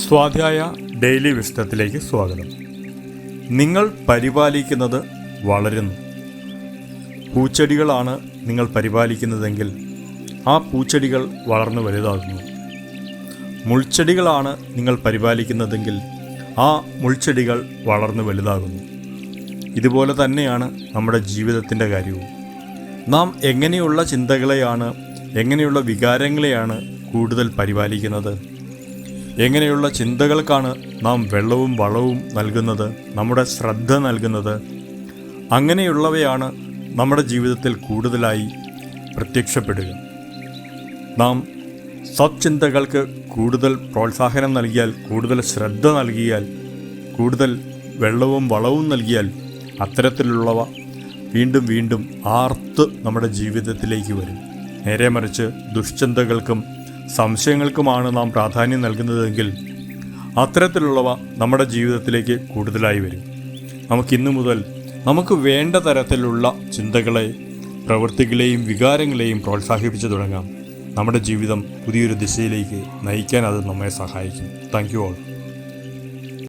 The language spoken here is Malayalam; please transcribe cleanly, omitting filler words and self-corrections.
സ്വാധ്യായ ഡെയിലി വിസ്ഡത്തിലേക്ക് സ്വാഗതം. നിങ്ങൾ പരിപാലിക്കുന്നത് വളരുന്നു. പൂച്ചെടികളാണ് നിങ്ങൾ പരിപാലിക്കുന്നതെങ്കിൽ ആ പൂച്ചെടികൾ വളർന്നു വലുതാകുന്നു. മുൾച്ചെടികളാണ് നിങ്ങൾ പരിപാലിക്കുന്നതെങ്കിൽ ആ മുൾച്ചെടികൾ വളർന്നു വലുതാകുന്നു. ഇതുപോലെ തന്നെയാണ് നമ്മുടെ ജീവിതത്തിൻ്റെ കാര്യവും. നാം എങ്ങനെയുള്ള ചിന്തകളെയാണ്, എങ്ങനെയുള്ള വികാരങ്ങളെയാണ് കൂടുതൽ പരിപാലിക്കുന്നത്, എങ്ങനെയുള്ള ചിന്തകൾക്കാണ് നാം വെള്ളവും വളവും നൽകുന്നത്, നമ്മുടെ ശ്രദ്ധ നൽകുന്നത്, അങ്ങനെയുള്ളവയാണ് നമ്മുടെ ജീവിതത്തിൽ കൂടുതലായി പ്രത്യക്ഷപ്പെടുക. നാം സത്ചിന്തകൾക്ക് കൂടുതൽ പ്രോത്സാഹനം നൽകിയാൽ, കൂടുതൽ ശ്രദ്ധ നൽകിയാൽ, കൂടുതൽ വെള്ളവും വളവും നൽകിയാൽ അത്തരത്തിലുള്ളവ വീണ്ടും വീണ്ടും ആർത്ത് നമ്മുടെ ജീവിതത്തിലേക്ക് വരും. നേരെ മറിച്ച് ദുഷ്ചിന്തകൾക്കും സംശയങ്ങൾക്കുമാണ് നാം പ്രാധാന്യം നൽകുന്നതെങ്കിൽ അത്തരത്തിലുള്ളവ നമ്മുടെ ജീവിതത്തിലേക്ക് കൂടുതലായി വരും. നമുക്കിന്നു മുതൽ നമുക്ക് വേണ്ട തരത്തിലുള്ള ചിന്തകളെ, പ്രവൃത്തികളെയും വികാരങ്ങളെയും പ്രോത്സാഹിപ്പിച്ചു തുടങ്ങാം. നമ്മുടെ ജീവിതം പുതിയൊരു ദിശയിലേക്ക് നയിക്കാൻ അത് നമ്മെ സഹായിക്കും. Thank you all.